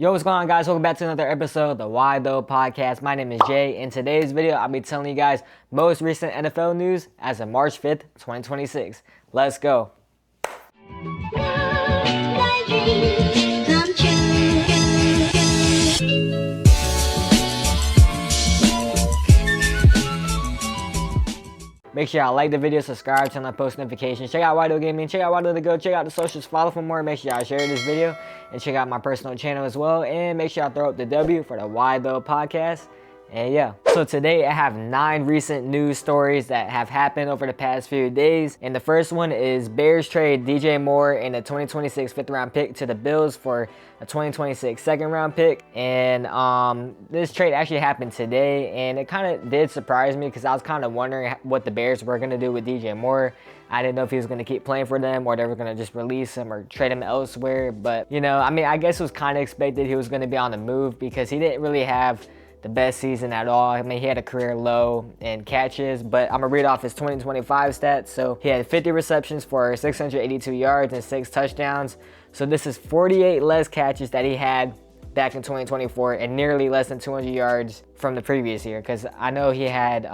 Yo, what's going on, guys? Welcome back to another episode of the Why Though Podcast. My name is Jay. In today's video, I'll be telling you guys most recent NFL news as of March 5th, 2026. Let's go. Make sure y'all like the video, subscribe, turn on post notifications. Check out WhyTho Gaming, check out WhyTho The Go, check out the socials, follow for more. Make sure y'all share this video and check out my personal channel as well. And make sure y'all throw up the W for the WhyTho Podcast. And yeah, so today I have 9 recent news stories that have happened over the past few days. And the first one is Bears trade DJ Moore and a 2026 5th round pick to the Bills for a 2026 2nd round pick. And this trade actually happened today, and it kind of did surprise me because I was kind of wondering what the Bears were going to do with DJ Moore. I didn't know if he was going to keep playing for them or they were going to just release him or trade him elsewhere. But, you know, I mean, I guess it was kind of expected he was going to be on the move because he didn't really have the best season at all. I mean, he had a career low in catches, but I'm gonna read off his 2025 stats. So he had 50 receptions for 682 yards and 6 touchdowns. So this is 48 less catches that he had back in 2024 and nearly less than 200 yards from the previous year, because I know he had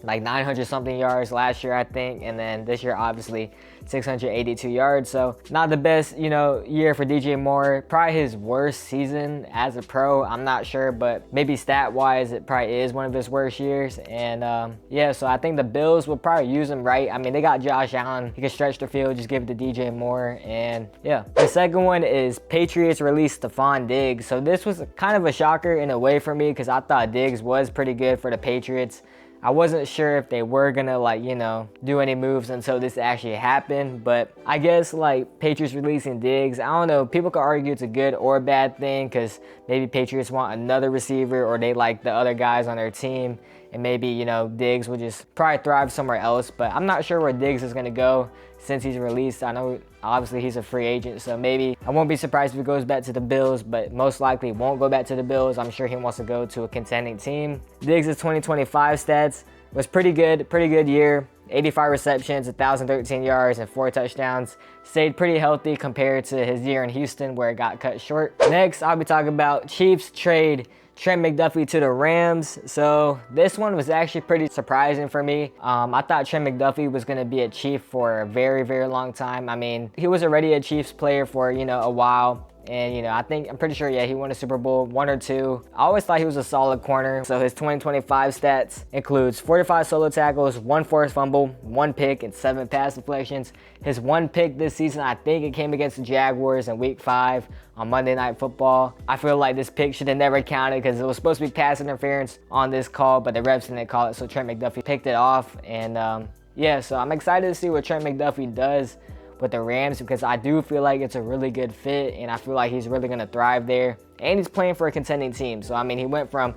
like 900 something yards last year, I think, and then this year obviously 682 yards. So not the best, you know, year for DJ Moore. Probably his worst season as a pro. I'm not sure, but maybe stat wise it probably is one of his worst years. And yeah, so I think the Bills will probably use him right. I mean, they got Josh Allen, he can stretch the field, just give it to DJ Moore. And yeah, the second one is Patriots released STEFON DIGGS. So this was kind of a shocker in a way for me because I thought DIGGS was pretty good for the Patriots. I wasn't sure if they were gonna, like, you know, do any moves until this actually happened, but I guess like Patriots releasing DIGGS, I don't know, people could argue it's a good or a bad thing because maybe Patriots want another receiver or they like the other guys on their team, and maybe, you know, DIGGS would just probably thrive somewhere else. But I'm not sure where DIGGS is gonna go since he's released. I know obviously he's a free agent, so maybe I won't be surprised if he goes back to the Bills, but most likely won't go back to the Bills. I'm sure he wants to go to a contending team. DIGGS' 2025 stats was pretty good year. 85 receptions, 1,013 yards, and 4 touchdowns. Stayed pretty healthy compared to his year in Houston where it got cut short. Next, I'll be talking about Chiefs trade Trent McDuffie to the Rams. So this one was actually pretty surprising for me. I thought Trent McDuffie was going to be a Chief for a very, very long time. I mean, he was already a Chiefs player for, you know, a while. And, you know, I'm pretty sure, yeah, he won a Super Bowl, 1 or 2. I always thought he was a solid corner. So his 2025 stats includes 45 solo tackles, 1 forced fumble, 1 pick, and 7 pass deflections. His 1 pick this season, I think it came against the Jaguars in Week 5 on Monday Night Football. I feel like this pick should have never counted because it was supposed to be pass interference on this call, but the refs didn't call it, so Trent McDuffie picked it off. And yeah, so I'm excited to see what Trent McDuffie does with the Rams because I do feel like it's a really good fit and I feel like he's really going to thrive there. And he's playing for a contending team. So, I mean, he went from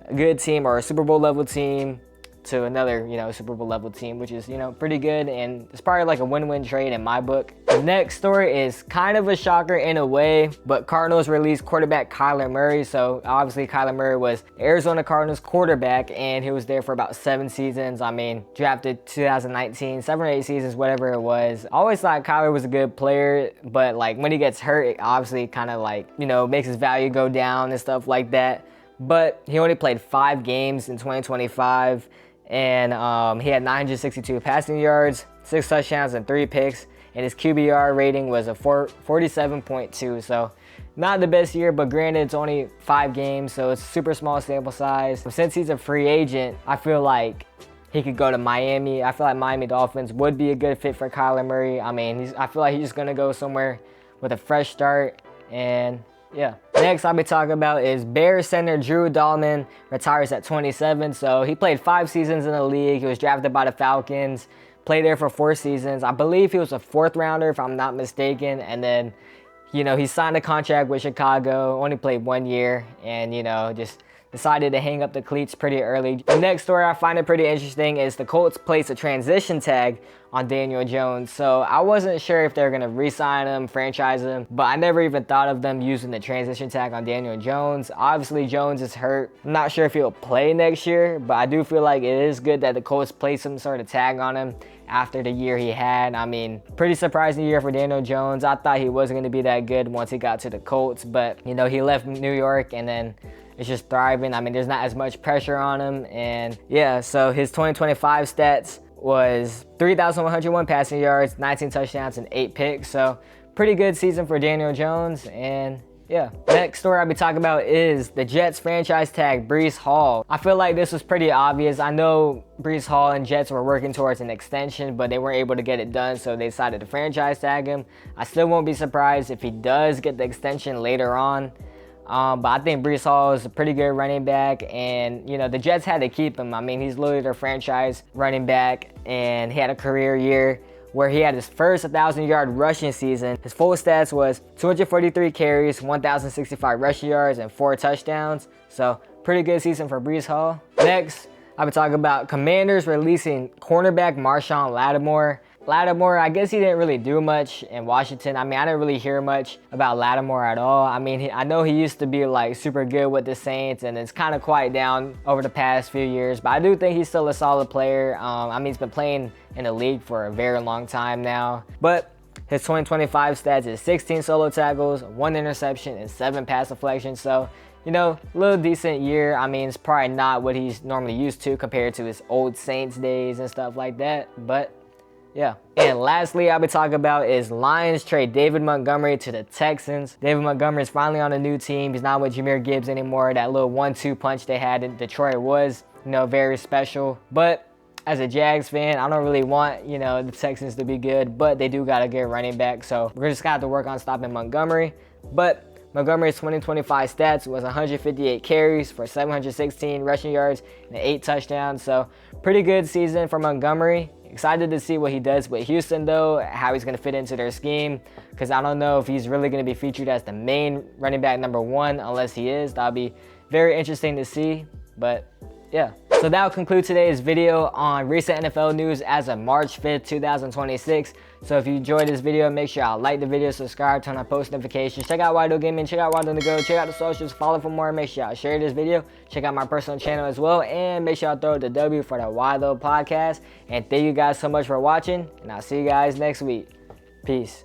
a good team or a Super Bowl level team to another, you know, Super Bowl level team, which is, you know, pretty good, and it's probably like a win-win trade in my book. The next story is kind of a shocker in a way, but Cardinals released quarterback Kyler Murray. So obviously Kyler Murray was Arizona Cardinals quarterback and he was there for about 7 seasons. I mean, drafted 2019, 7 or 8 seasons, whatever it was. I always thought Kyler was a good player, but like when he gets hurt, it obviously kind of like, you know, makes his value go down and stuff like that. But he only played 5 games in 2025. And he had 962 passing yards, 6 touchdowns, and 3 picks. And his QBR rating was a 47.2. So not the best year, but granted, it's only 5 games, so it's a super small sample size. Since he's a free agent, I feel like he could go to Miami. I feel like Miami Dolphins would be a good fit for Kyler Murray. I mean, I feel like he's just going to go somewhere with a fresh start. And yeah. Next I'll be talking about is Bears center Drew Dalman retires at 27. So he played 5 seasons in the league. He was drafted by the Falcons, played there for 4 seasons. I believe he was a 4th rounder if I'm not mistaken. And then, you know, he signed a contract with Chicago, only played 1 year, and, you know, just decided to hang up the cleats pretty early. The next story I find it pretty interesting is the Colts placed a transition tag on Daniel Jones. So I wasn't sure if they're gonna re-sign him, franchise him, but I never even thought of them using the transition tag on Daniel Jones. Obviously Jones is hurt. I'm not sure if he'll play next year, but I do feel like it is good that the Colts placed some sort of tag on him after the year he had. I mean, pretty surprising year for Daniel Jones. I thought he wasn't gonna be that good once he got to the Colts, but you know, he left New York and then it's just thriving. I mean, there's not as much pressure on him. And yeah, so his 2025 stats was 3,101 passing yards, 19 touchdowns, and 8 picks. So pretty good season for Daniel Jones. And yeah, next story I'll be talking about is the Jets franchise tag Breece Hall. I feel like this was pretty obvious. I know Breece Hall and Jets were working towards an extension, but they weren't able to get it done, so they decided to franchise tag him. I still won't be surprised if he does get the extension later on. But I think Breece Hall is a pretty good running back, and you know, the Jets had to keep him. I mean, he's literally their franchise running back, and he had a career year where he had his first 1,000-yard rushing season. His full stats was 243 carries, 1,065 rushing yards, and 4 touchdowns. So pretty good season for Breece Hall. Next, I'll be talking about Commanders releasing cornerback Marshawn Lattimore. Lattimore, I guess he didn't really do much in Washington. I mean, I didn't really hear much about Lattimore at all. I mean, I know he used to be like super good with the Saints, and it's kind of quiet down over the past few years, but I do think he's still a solid player. I mean, he's been playing in the league for a very long time now, but his 2025 stats is 16 solo tackles, 1 interception, and 7 pass deflections. So, you know, a little decent year. I mean, it's probably not what he's normally used to compared to his old Saints days and stuff like that, but yeah. And lastly, I'll be talking about is Lions trade David Montgomery to the Texans. David Montgomery is finally on a new team. He's not with Jahmyr Gibbs anymore. That little 1-2 punch they had in Detroit was, you know, very special. But as a Jags fan, I don't really want, you know, the Texans to be good, but they do got a good running back. So we're just gonna have to work on stopping Montgomery. But Montgomery's 2025 stats was 158 carries for 716 rushing yards and 8 touchdowns. So pretty good season for Montgomery. Excited to see what he does with Houston though, how he's going to fit into their scheme, because I don't know if he's really going to be featured as the main running back #1 unless he is. That'll be very interesting to see, but yeah. So that'll conclude today's video on recent NFL news as of March 5th, 2026. So if you enjoyed this video, make sure y'all like the video, subscribe, turn on post notifications. Check out WhyThoGaming, check out WhyThoGo, check out the socials, follow for more. Make sure y'all share this video. Check out my personal channel as well, and make sure y'all throw the W for the WhyThoPodcast. And thank you guys so much for watching, and I'll see you guys next week. Peace.